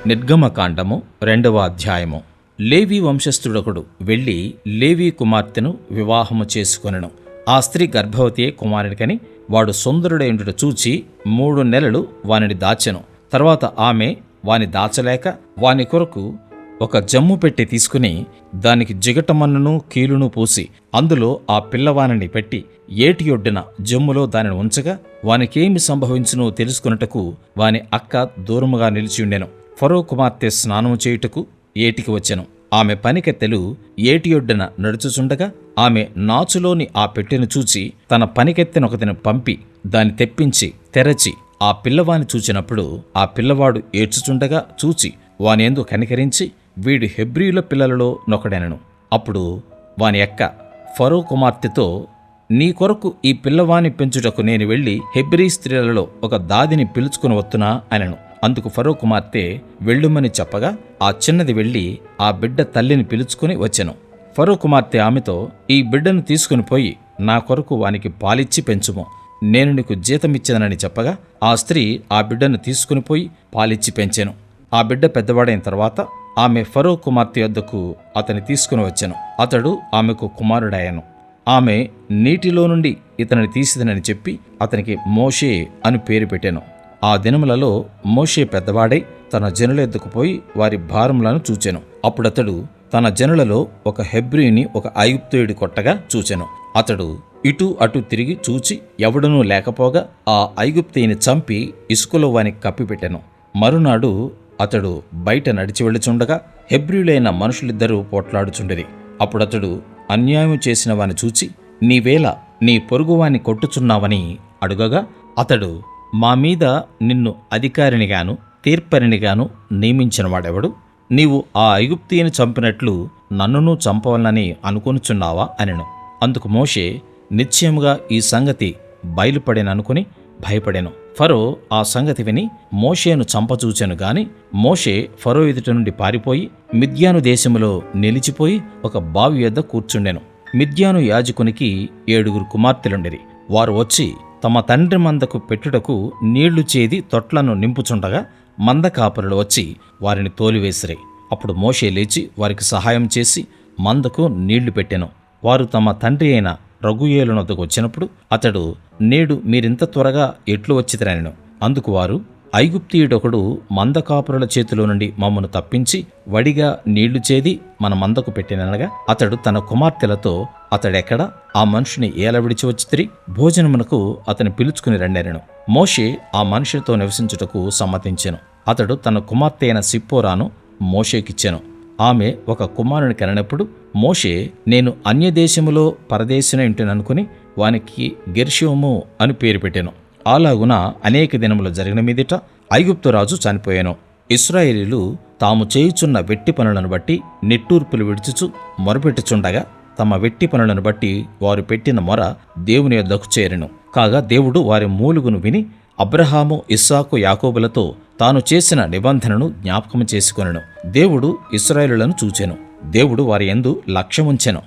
నిర్గమకాండము 2వ అధ్యాయము. లేవి వంశస్థుడొకడు వెళ్లి లేవి కుమార్తెను వివాహము చేసుకొనెను. ఆ స్త్రీ గర్భవతి కుమారునికని వాడు సుందరుడైండుట చూచి 3 నెలలు వానిని దాచెను. తర్వాత ఆమె వాని దాచలేక వాని కొరకు ఒక జమ్ము పెట్టి తీసుకుని దానికి జిగటమన్నును కీలును పూసి అందులో ఆ పిల్లవానిని పెట్టి ఏటి ఒడ్డున జమ్ములో దానిని ఉంచగా వానికేమి సంభవించునో తెలుసుకొనుటకు వాని అక్క దూరముగా నిలిచియుండెను. ఫరో కుమార్తె స్నానము చేయుటకు ఏటికి వచ్చెను. ఆమె పనికెత్తెలు ఏటి ఒడ్డున నడుచుచుండగా ఆమె నాచులోని ఆ పెట్టెను చూచి తన పనికెత్తెనొకతిని పంపి దాన్ని తెప్పించి తెరచి ఆ పిల్లవాని చూచినప్పుడు ఆ పిల్లవాడు ఏడ్చుచుండగా చూచి వానియందు కనికరించి వీడు హెబ్రీయుల పిల్లలలో నొకడెనను. అప్పుడు వాని అక్క ఫరో కుమార్తెతో, నీ కొరకు ఈ పిల్లవాని పెంచుటకు నేను వెళ్లి హెబ్రీ స్త్రీలలో ఒక దాదిని పిలుచుకుని వత్తునా అనెను. అందుకు ఫరో కుమార్తె వెళ్ళుమని చెప్పగా ఆ చిన్నది వెళ్లి ఆ బిడ్డ తల్లిని పిలుచుకుని వచ్చెను. ఫరో కుమార్తె ఆమెతో, ఈ బిడ్డను తీసుకుని పోయి నా కొరకు వానికి పాలిచ్చి పెంచుము, నేను నీకు జీతమిచ్చేదనని చెప్పగా ఆ స్త్రీ ఆ బిడ్డను తీసుకుని పోయి పాలిచ్చి పెంచెను. ఆ బిడ్డ పెద్దవాడైన తర్వాత ఆమె ఫరో కుమార్తె యొద్దకు అతని తీసుకుని వచ్చెను. అతడు ఆమెకు కుమారుడాయను. ఆమె నీటిలో నుండి ఇతనిని తీసిదనని చెప్పి అతనికి మోషే అని పేరు పెట్టెను. ఆ దినములలో మోషే పెద్దవాడై తన జనుల ఎద్దుకు పోయి వారి భారములను చూచెను. అప్పుడతడు తన జనులలో ఒక హెబ్రీని ఒక ఐగుప్తీయుడి కొట్టగా చూచెను. అతడు ఇటు అటు తిరిగి చూచి ఎవడనూ లేకపోగా ఆ ఐగుప్తీయుని చంపి ఇసుకలో వానికి కప్పిపెట్టెను. మరునాడు అతడు బయట నడిచి వెళ్ళుచుండగా హెబ్రీయులైన మనుషులిద్దరూ పోట్లాడుచుండిరి. అప్పుడతడు అన్యాయం చేసిన వాని చూచి, నీవేళ నీ పొరుగువాన్ని కొట్టుచున్నావని అడుగగా అతడు, మా మీద నిన్ను అధికారినిగాను తీర్పరినిగాను నియమించిన వాడెవడు? నీవు ఆ ఐగుప్తీయుని చంపినట్లు నన్నును చంపవలనని అనుకొనుచున్నావా అనెను. అందుకు మోషే, నిశ్చయముగా ఈ సంగతి బయలుపడేననుకుని భయపడెను. ఫరో ఆ సంగతి విని మోషేను చంపచూచెను గాని మోషే ఫరో ఎదుట నుండి పారిపోయి మిద్యాను దేశములో నిలిచిపోయి ఒక బావి యొద్ద కూర్చుండెను. మిద్యాను యాజకునికి 7 కుమార్తెలుండిరి. వారు వచ్చి తమ తండ్రి మందకు పెట్టుటకు నీళ్లు చేది తొట్లను నింపుచుండగా మంద కాపరులు వచ్చి వారిని తోలివేసిరి. అప్పుడు మోషే లేచి వారికి సహాయం చేసి మందకు నీళ్లు పెట్టెను. వారు తమ తండ్రి అయిన రగుయేలు నొద్దకు వచ్చినప్పుడు అతడు, నేడు మీరింత త్వరగా ఎట్లు వచ్చితిరనెను. అందుకు వారు, ఐగుప్తీయుడొకడు మంద కాపురుల చేతిలో నుండి మమ్మను తప్పించి వడిగా నీళ్లు చేది మన మందకు పెట్టిననగా అతడు తన కుమార్తెలతో, అతడెక్కడ? ఆ మనుషుని ఏల విడిచి వచ్చితిరి? భోజనమునకు అతని పిలుచుకుని రండెనెను. మోషే ఆ మనుషునితో నివసించుటకు సమ్మతించెను. అతడు తన కుమార్తె అయిన సిప్పోరాను మోషేకిచ్చెను. ఆమె ఒక కుమారుని కననప్పుడు మోషే, నేను అన్యదేశములో పరదేశిన ఇంటిననుకుని వానికి గెర్షోము అని పేరు పెట్టెను. అలాగున అనేక దినములు జరిగిన మీదట ఐగుప్తు రాజు చనిపోయాను. ఇశ్రాయేలీయులు తాము చేయుచున్న వెట్టి పనులను బట్టి నిట్టూర్పులు విడుచుచు మొరపెట్టుచుండగా తమ వెట్టి పనులను బట్టి వారు పెట్టిన మొర దేవుని యొద్దకు చేరెను. కాగా దేవుడు వారి మూలుగును విని అబ్రహాము, ఇస్సాకు, యాకోబులతో తాను చేసిన నిబంధనను జ్ఞాపకం చేసుకొనెను. దేవుడు ఇశ్రాయేలులను చూచెను. దేవుడు వారి యందు లక్ష్యముంచెను.